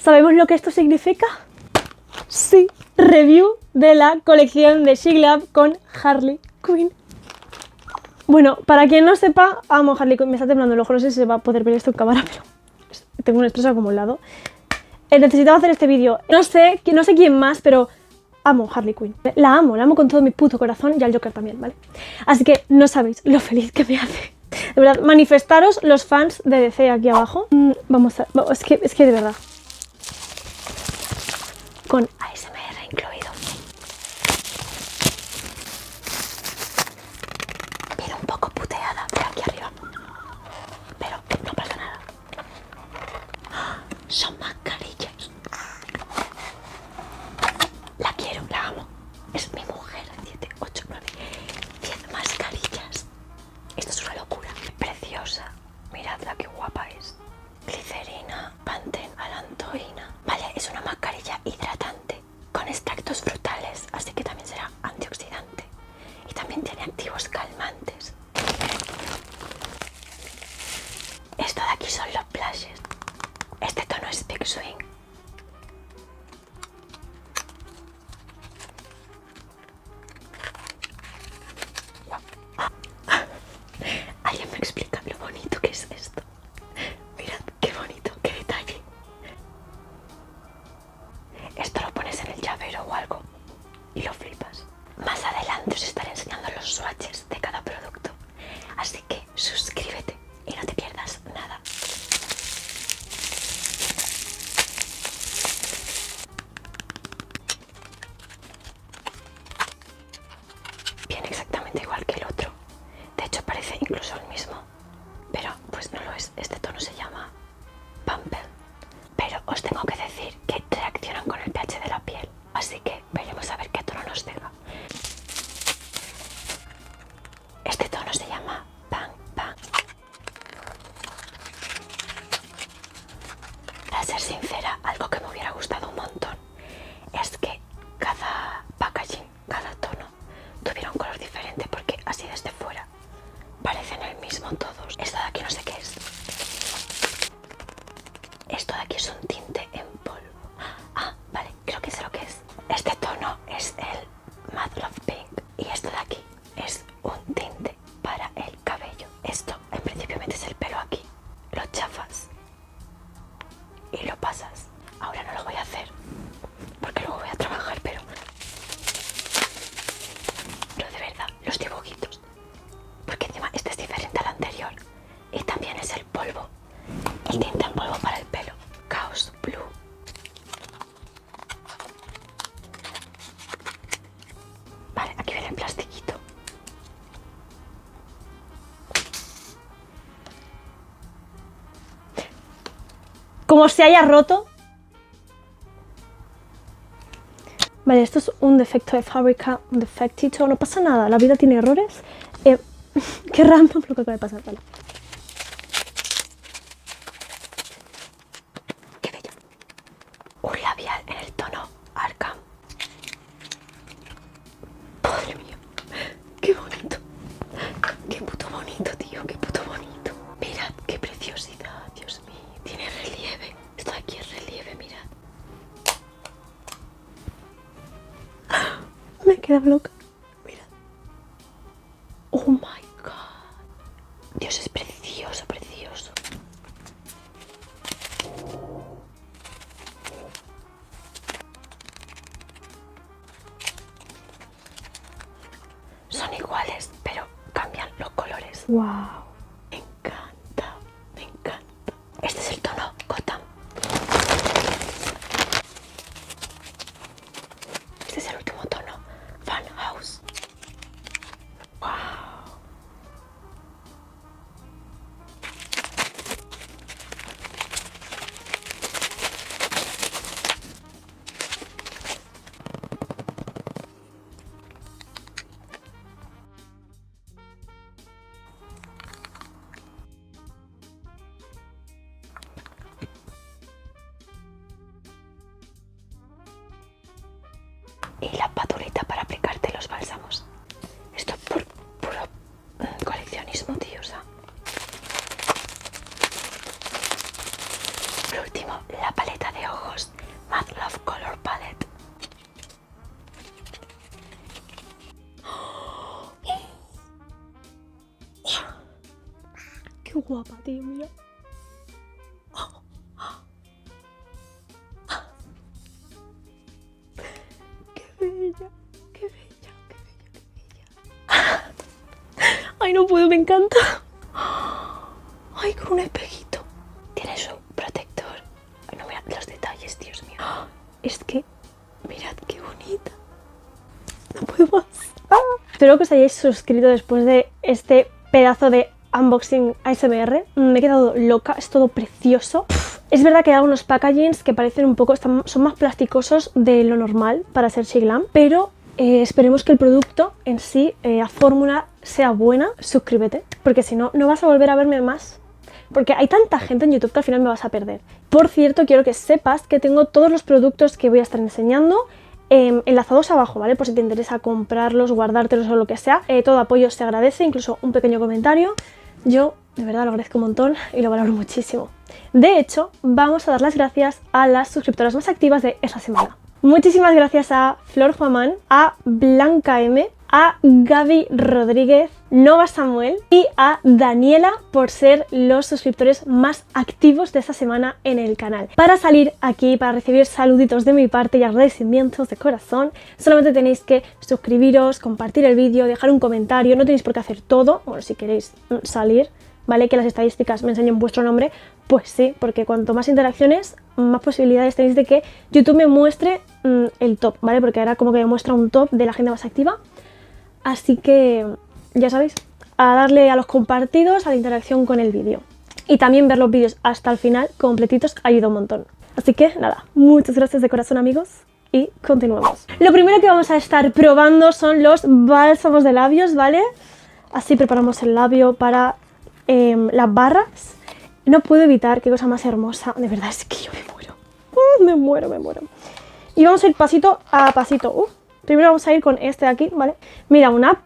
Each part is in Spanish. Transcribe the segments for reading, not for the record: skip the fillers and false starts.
¿Sabemos lo que esto significa? Sí, review de la colección de She Glove con Harley Quinn. Bueno, para quien no sepa, amo Harley Quinn. Me está temblando el ojo, no sé si se va a poder ver esto en cámara, pero tengo un estrés acumulado. Necesitaba hacer este vídeo. No sé quién más, pero amo Harley Quinn. La amo con todo mi puto corazón y al Joker también, ¿vale? Así que no sabéis lo feliz que me hace. De verdad, manifestaros los fans de DC aquí abajo. Vamos a... Es que de verdad. Con ASMR incluido. Viene un poco puteada por aquí arriba. Pero no pasa nada. Son mascarillas. La quiero, la amo. Es mi mujer. 7, 8, 9, 10 mascarillas. Esto es una locura. Preciosa. Miradla qué guapa es. Glicerina, Pantene, alantoína. Vale, es una mascarilla hidratante con extractos frutales, así que también será antioxidante. Y también tiene activos calmantes. Esto de aquí son los blushes. Este tono es Big Swing. ¿Alguien me explica lo bonito que es esto? Mirad qué bonito, qué detalle. Esto lo pones en el llavero o algo y lo flipas. Más adelante os estaré enseñando los swatches de cada producto. Así que suscríbete y no te pierdas nada. Viene exactamente igual que el otro. De hecho parece incluso el mismo. Pero pues no lo es. Este tono se llama Pamper. Pero os tengo que decir que reaccionan con el pH de la piel. Así que veremos a ver qué tono nos deja. Este tono se llama Bang Bang. Para ser sincera, algo que me hubiera gustado un montón es que cada packaging, cada tono, tuviera un color diferente, porque así desde fuera parecen el mismo todos. Esto de aquí no sé qué es. Esto de aquí es un tinte en polvo. Ah, vale, creo que sé lo que es. Este tono es el Mad Love Pink y esto de aquí es un tinte para el cabello. Esto en principio metes el pelo aquí, lo chafas y lo pasas. Ahora no lo voy a hacer porque luego voy a trabajar, pero de verdad, los dibujitos, porque encima este es diferente al anterior y también es el polvo, el tinte en polvo para el pelo, Chaos Blue. Vale, aquí viene el plastiquito. Como se haya roto. Vale, esto es un defecto de fábrica, un defectito, no pasa nada, la vida tiene errores. Qué random lo que acaba de pasar, vale. Qué bello. Un labial en el tono Arkham. Madre mía, qué bonito. Qué puto bonito, tío, qué puto bonito. Mirad qué preciosidad, Dios mío. Tiene relieve. Esto de aquí es relieve, mirad. Me he quedado loca. Mirad. Oh my god. Dios, es precioso, precioso. Son iguales, pero cambian los colores. Wow. Me encanta, me encanta. Este es el tono Gotham. Este es el último tono, Fun House. Wow. guapa, tío, mira. Qué bella, qué bella, qué bella, qué bella. Ay, no puedo, me encanta. Ay, con un espejito. Tiene su protector. Ay, no, mirad los detalles, Dios mío. Es que, mirad qué bonita. No puedo más. Espero que os hayáis suscrito después de este pedazo de unboxing ASMR. Me he quedado loca, es todo precioso. Es verdad que hay algunos packagings que parecen un poco, son más plasticosos de lo normal para ser Siglam, pero esperemos que el producto en sí, la fórmula, sea buena. Suscríbete, porque si no, no vas a volver a verme más. Porque hay tanta gente en YouTube que al final me vas a perder. Por cierto, quiero que sepas que tengo todos los productos que voy a estar enseñando enlazados abajo, ¿vale? Por si te interesa comprarlos, guardártelos o lo que sea. Todo apoyo se agradece, incluso un pequeño comentario. Yo de verdad lo agradezco un montón y lo valoro muchísimo. De hecho, vamos a dar las gracias a las suscriptoras más activas de esta semana. Muchísimas gracias a Flor Juamán, a Blanca M, a Gaby Rodríguez, Nova Samuel y a Daniela por ser los suscriptores más activos de esta semana en el canal. Para salir aquí, para recibir saluditos de mi parte y agradecimientos de corazón, solamente tenéis que suscribiros, compartir el vídeo, dejar un comentario, no tenéis por qué hacer todo, bueno, si queréis salir, ¿vale? Que las estadísticas me enseñen vuestro nombre, pues sí, porque cuanto más interacciones, más posibilidades tenéis de que YouTube me muestre el top, ¿vale? Porque ahora como que me muestra un top de la gente más activa. Así que, ya sabéis, a darle a los compartidos, a la interacción con el vídeo. Y también ver los vídeos hasta el final, completitos, ayuda un montón. Así que, nada, muchas gracias de corazón, amigos, y continuamos. Lo primero que vamos a estar probando son los bálsamos de labios, ¿vale? Así preparamos el labio para las barras. No puedo evitar, qué cosa más hermosa. De verdad, es que yo me muero. Me muero, me muero. Y vamos a ir pasito a pasito. Primero vamos a ir con este de aquí, ¿vale? Mira, una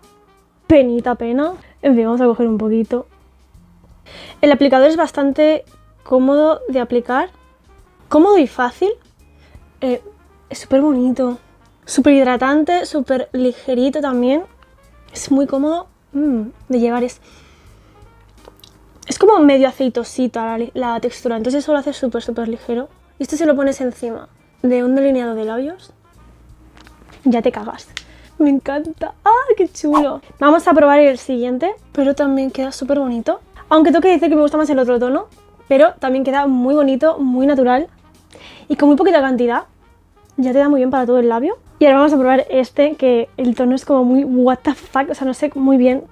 penita pena. En fin, vamos a coger un poquito. El aplicador es bastante cómodo de aplicar. Cómodo y fácil. Es súper bonito. Súper hidratante, súper ligerito también. Es muy cómodo de llevar. Es como medio aceitosita la textura. Entonces eso lo hace súper, súper ligero. Y esto se lo pones encima de un delineado de labios. Ya te cagas. Me encanta. ¡Ah, qué chulo! Vamos a probar el siguiente, pero también queda súper bonito. Aunque tengo que decir que me gusta más el otro tono, pero también queda muy bonito, muy natural. Y con muy poquita cantidad, ya te da muy bien para todo el labio. Y ahora vamos a probar este, que el tono es como muy what the fuck. O sea, no sé muy bien,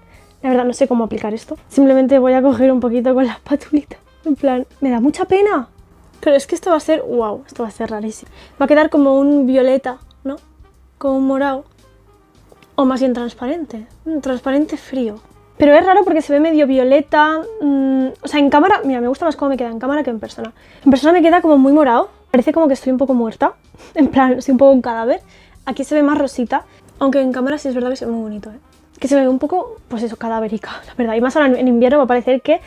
la verdad no sé cómo aplicar esto. Simplemente voy a coger un poquito con la espatulita. En plan, me da mucha pena. Pero es que esto va a ser, wow, esto va a ser rarísimo. Va a quedar como un violeta, ¿no? Como un morado. O más bien transparente. Transparente frío. Pero es raro porque se ve medio violeta. O sea, en cámara, mira, me gusta más cómo me queda en cámara que en persona. En persona me queda como muy morado. Parece como que estoy un poco muerta. En plan, soy un poco un cadáver. Aquí se ve más rosita. Aunque en cámara sí es verdad que se ve muy bonito, ¿eh? Que se ve un poco, pues eso, cadavérica, la verdad. Y más ahora en invierno va a parecer que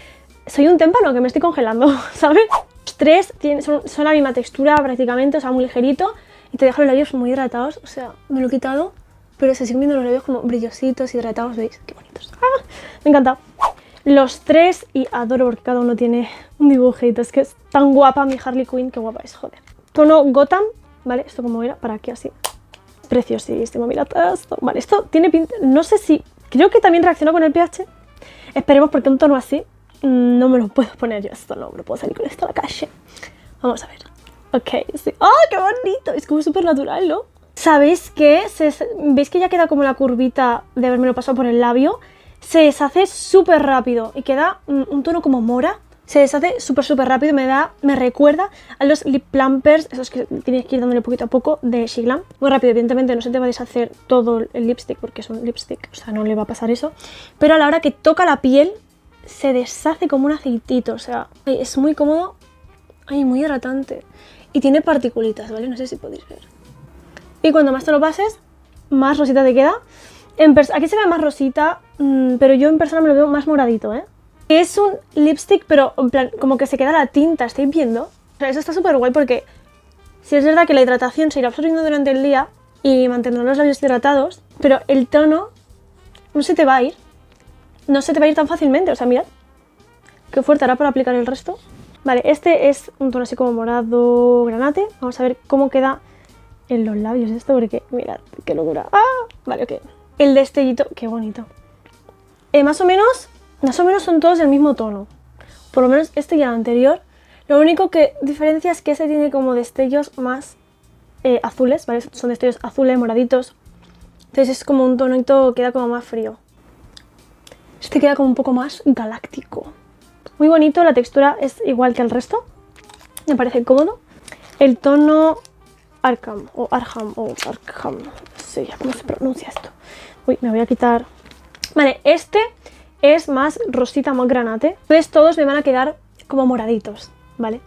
soy un témpano, que me estoy congelando, ¿sabes? Los tres son la misma textura prácticamente, o sea, muy ligerito. Y te deja los labios muy hidratados, o sea, me lo he quitado, pero se siguen viendo los labios como brillositos, hidratados, ¿veis? Qué bonitos. ¡Ah! Me encanta. Los tres, y adoro porque cada uno tiene un dibujito, es que es tan guapa mi Harley Quinn, qué guapa es, joder. Tono Gotham, ¿vale? Esto como era, para aquí así. Preciosísimo, mirad esto. Vale, esto tiene pinta, no sé si, creo que también reaccionó con el pH. Esperemos porque un tono así no me lo puedo poner yo, esto no me lo puedo salir con esto a la calle. Vamos a ver. Ok, sí. ¡Oh, qué bonito! Es como súper natural, ¿no? ¿Sabéis qué? ¿Veis que ya queda como la curvita de haberme pasado por el labio? Se deshace súper rápido y queda un tono como mora. Se deshace súper, súper rápido y me recuerda a los lip plumpers, esos que tienes que ir dándole poquito a poco de Siglam. Muy rápido, evidentemente no se te va a deshacer todo el lipstick porque es un lipstick, o sea, no le va a pasar eso. Pero a la hora que toca la piel, se deshace como un aceitito, o sea, es muy cómodo, muy hidratante. Y tiene particulitas, ¿vale? No sé si podéis ver. Y cuando más te lo pases, más rosita te queda. Aquí se ve más rosita, pero yo en persona me lo veo más moradito, ¿eh? Es un lipstick, pero en plan, como que se queda la tinta, ¿estáis viendo? O sea, eso está súper guay porque sí es verdad que la hidratación se irá absorbiendo durante el día y mantendrá los labios hidratados, pero el tono no se te va a ir. No se te va a ir tan fácilmente, o sea, mirad. qué fuerte hará para aplicar el resto. Vale, este es un tono así como morado granate. Vamos a ver cómo queda en los labios esto, porque mirad, qué locura. ¡Ah! Vale, ok. El destellito, qué bonito. Más o menos son todos del mismo tono. Por lo menos este y el anterior. Lo único que diferencia es que este tiene como destellos más azules, ¿vale? Son destellos azules, moraditos. Entonces es como un tonito, queda como más frío. Este queda como un poco más galáctico. Muy bonito, la textura es igual que el resto. Me parece cómodo. El tono Arkham, o Arkham, o Arkham. No sé ya cómo se pronuncia esto. Uy, me voy a quitar. Vale, este es más rosita, más granate. Entonces todos me van a quedar como moraditos, ¿vale?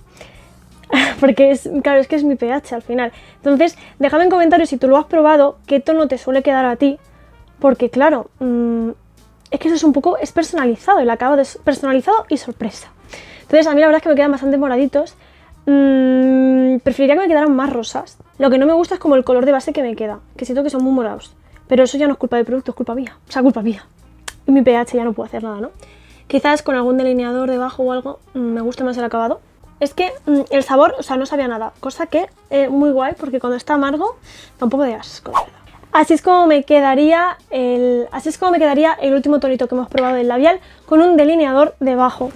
Porque es, claro, es que es mi pH al final. Entonces, déjame en comentarios si tú lo has probado, qué tono te suele quedar a ti. Porque claro, es que eso es un poco, es personalizado, el acabado es personalizado y sorpresa. Entonces a mí la verdad es que me quedan bastante moraditos. Preferiría que me quedaran más rosas. Lo que no me gusta es como el color de base que me queda, que siento que son muy morados. Pero eso ya no es culpa del producto, es culpa mía. O sea, culpa mía. Y mi pH ya no puedo hacer nada, ¿no? Quizás con algún delineador debajo o algo me gusta más el acabado. Es que el sabor, o sea, no sabía nada. Cosa que muy guay, porque cuando está amargo da un poco de asco, la verdad. Así es como me quedaría el último tonito que hemos probado del labial con un delineador debajo.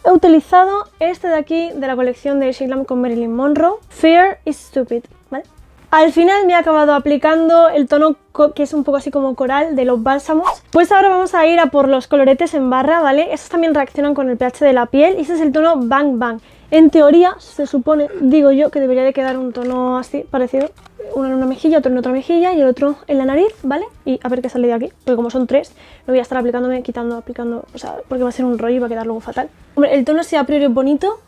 He utilizado este de aquí de la colección de Shiglam con Marilyn Monroe, Fear is Stupid, ¿vale? Al final me he acabado aplicando el tono que es un poco así como coral de los bálsamos. Pues ahora vamos a ir a por los coloretes en barra, ¿vale? Estos también reaccionan con el pH de la piel y este es el tono Bang Bang. En teoría se supone, digo yo, que debería de quedar un tono así parecido. Uno en una mejilla, otro en otra mejilla y el otro en la nariz, ¿vale? Y a ver qué sale de aquí, porque como son tres, no voy a estar aplicándome, quitando, aplicando, o sea, porque va a ser un rollo y va a quedar luego fatal. Hombre, el tono sí a priori es bonito,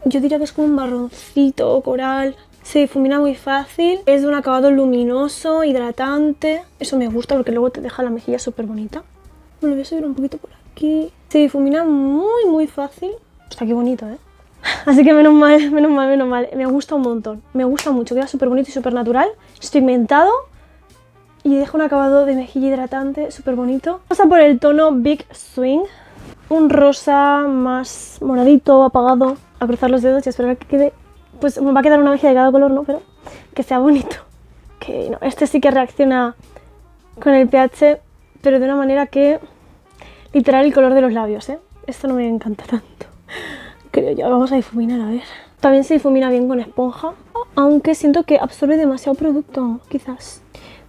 yo diría que es como un marroncito, coral, se difumina muy fácil, es de un acabado luminoso, hidratante, eso me gusta porque luego te deja la mejilla súper bonita. Me lo voy a subir un poquito por aquí, se difumina muy fácil, está qué bonito, ¿eh? Así que menos mal, me gusta un montón, me gusta mucho, queda súper bonito y súper natural, es pigmentado y deja un acabado de mejilla hidratante súper bonito. Vamos a por el tono Big Swing, un rosa más moradito, apagado, a cruzar los dedos y a esperar que quede, pues me va a quedar una mejilla de cada color, ¿no? Pero que sea bonito. Que no, este sí que reacciona con el pH, pero de una manera que literal el color de los labios, ¿eh? Esto no me encanta tanto. Creo yo, vamos a difuminar a ver. También se difumina bien con esponja, aunque siento que absorbe demasiado producto, quizás.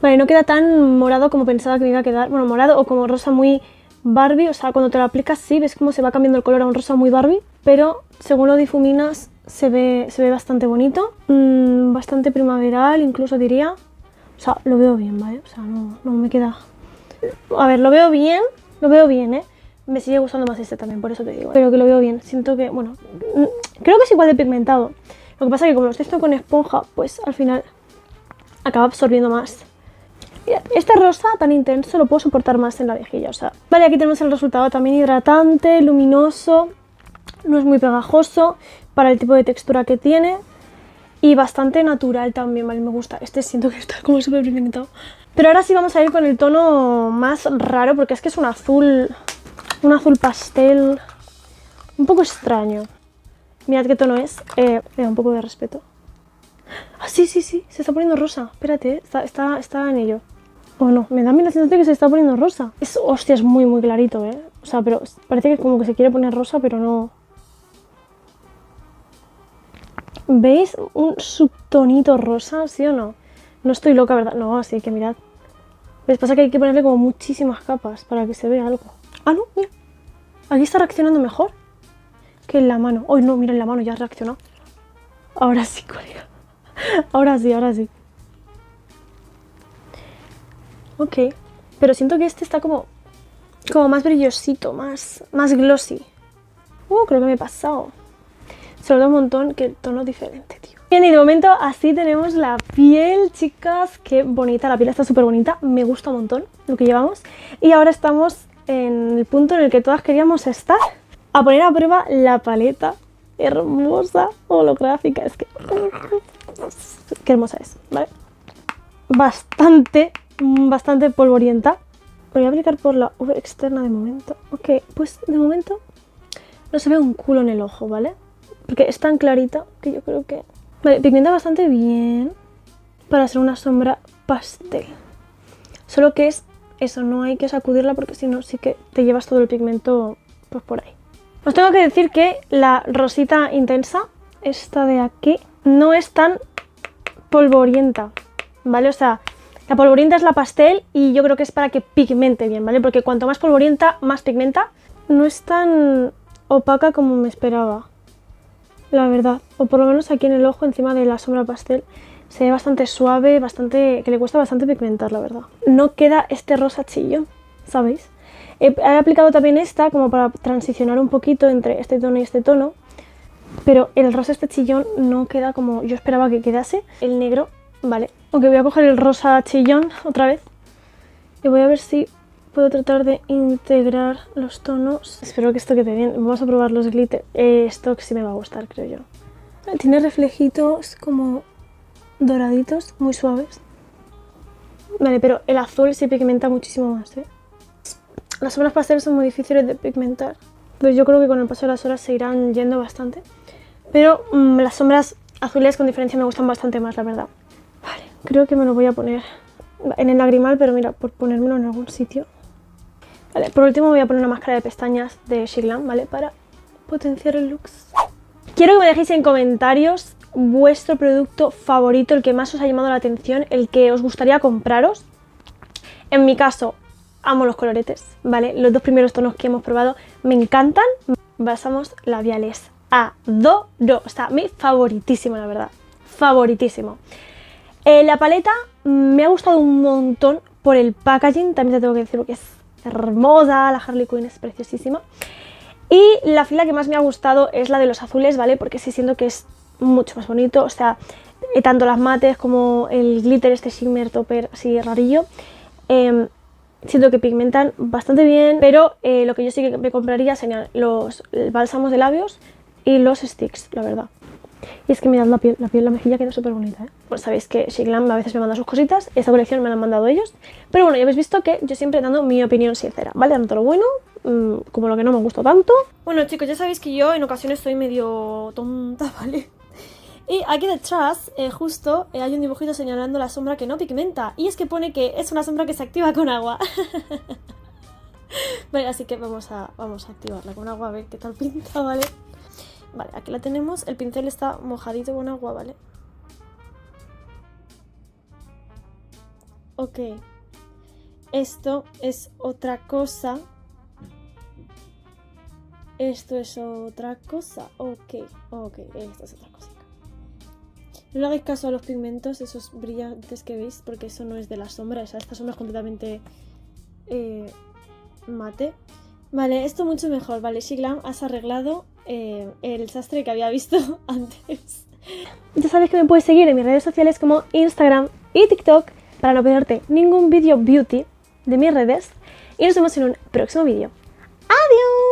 Vale, no queda tan morado como pensaba que me iba a quedar. Bueno, morado o como rosa muy Barbie, o sea, cuando te lo aplicas sí, ves cómo se va cambiando el color a un rosa muy Barbie, pero según lo difuminas se ve bastante bonito, bastante primaveral incluso diría. O sea, lo veo bien, ¿vale? O sea, no me queda... A ver, lo veo bien, ¿eh? Me sigue gustando más este también, por eso te digo. Pero que lo veo bien. Siento que, bueno, creo que es igual de pigmentado. Lo que pasa es que como lo estoy haciendo con esponja, pues al final acaba absorbiendo más. Mirad, este rosa tan intenso lo puedo soportar más en la mejilla, o sea. Vale, aquí tenemos el resultado también hidratante, luminoso. No es muy pegajoso para el tipo de textura que tiene. Y bastante natural también, ¿vale? Me gusta. Este siento que está como súper pigmentado. Pero ahora sí vamos a ir con el tono más raro, porque es que es un azul pastel un poco extraño. Mirad qué tono es. Me da un poco de respeto. Ah, sí, se está poniendo rosa. Espérate, está en ello. Oh no, me da a mí la sensación de que se está poniendo rosa. Hostia, es muy clarito, ¿eh? O sea, pero parece que como que se quiere poner rosa, pero no. ¿Veis un subtonito rosa, sí o no? No estoy loca, ¿verdad? No, sí, que mirad. ¿Ves? Pasa que hay que ponerle como muchísimas capas para que se vea algo. Ah, no, mira. Aquí está reaccionando mejor que en la mano. Oh, no, mira, en la mano ya ha reaccionado. Ahora sí, colega. Ahora sí. Ok. Pero siento que este está como más brillosito, más glossy. Creo que me he pasado. Se nota un montón que el tono es diferente, tío. Bien, y de momento así tenemos la piel, chicas. Qué bonita, la piel está súper bonita. Me gusta un montón lo que llevamos. Y ahora estamos en el punto en el que todas queríamos estar. A poner a prueba la paleta hermosa, holográfica. Es que... qué hermosa es, ¿vale? Bastante polvorienta. Voy a aplicar por la V externa de momento. Ok, pues de momento no se ve un culo en el ojo, ¿vale? Porque es tan clarita que yo creo que... Vale, pigmenta bastante bien para ser una sombra pastel. Solo que es eso, no hay que sacudirla porque si no sí que te llevas todo el pigmento pues por ahí. Os tengo que decir que la rosita intensa, esta de aquí, no es tan polvorienta, ¿vale? O sea, la polvorienta es la pastel y yo creo que es para que pigmente bien, ¿vale? Porque cuanto más polvorienta, más pigmenta. No es tan opaca como me esperaba, la verdad. O por lo menos aquí en el ojo, encima de la sombra pastel, se ve bastante suave, bastante que le cuesta bastante pigmentar, la verdad. No queda este rosa chillón, ¿sabéis? He aplicado también esta como para transicionar un poquito entre este tono y este tono, pero el rosa este chillón no queda como yo esperaba que quedase. El negro, vale. Aunque voy a coger el rosa chillón otra vez y voy a ver si puedo tratar de integrar los tonos. Espero que esto quede bien. Vamos a probar los glitter. Esto sí me va a gustar, creo yo. Tiene reflejitos como doraditos, muy suaves. Vale, pero el azul sí pigmenta muchísimo más, ¿eh? Las sombras pasteles son muy difíciles de pigmentar, pero yo creo que con el paso de las horas se irán yendo bastante. Pero las sombras azules con diferencia me gustan bastante más, la verdad. Vale, creo que me lo voy a poner en el lagrimal, pero mira, por ponérmelo en algún sitio. Vale, por último voy a poner una máscara de pestañas de Shiglam, ¿vale? Para potenciar el look. Quiero que me dejéis en comentarios vuestro producto favorito, el que más os ha llamado la atención, el que os gustaría compraros. En mi caso, amo los coloretes, ¿vale? Los dos primeros tonos que hemos probado me encantan. Bálsamos labiales, adoro, o sea, mi favoritísimo, la verdad, favoritísimo. La paleta me ha gustado un montón por el packaging, también te tengo que decir porque es hermosa, la Harley Quinn es preciosísima. Y la fila que más me ha gustado es la de los azules, ¿vale? Porque sí siento que es mucho más bonito, o sea, tanto las mates como el glitter, este shimmer topper así rarillo. Siento que pigmentan bastante bien, pero lo que yo sí que me compraría serían los bálsamos de labios y los sticks, la verdad. Y es que mirad la piel, la mejilla queda súper bonita, ¿eh? Pues sabéis que Shiglam a veces me manda sus cositas, esta colección me la han mandado ellos. Pero bueno, ya habéis visto que yo siempre dando mi opinión sincera, ¿vale? Tanto lo bueno como lo que no me gustó tanto. Bueno chicos, ya sabéis que yo en ocasiones soy medio tonta, ¿vale? Y aquí detrás, justo, hay un dibujito señalando la sombra que no pigmenta. Y es que pone que es una sombra que se activa con agua. Vale, así que vamos a activarla con agua a ver qué tal pinta, ¿vale? Vale, aquí la tenemos. El pincel está mojadito con agua, ¿vale? Ok. Esto es otra cosa. Esto es otra cosa. Ok, esto es otra cosa. No le hagáis caso a los pigmentos, esos brillantes que veis, porque eso no es de la sombra, esta sombra es completamente mate. Vale, esto mucho mejor, vale, Shiglam, has arreglado el sastre que había visto antes. Ya sabes que me puedes seguir en mis redes sociales como Instagram y TikTok para no perderte ningún vídeo beauty de mis redes. Y nos vemos en un próximo vídeo. ¡Adiós!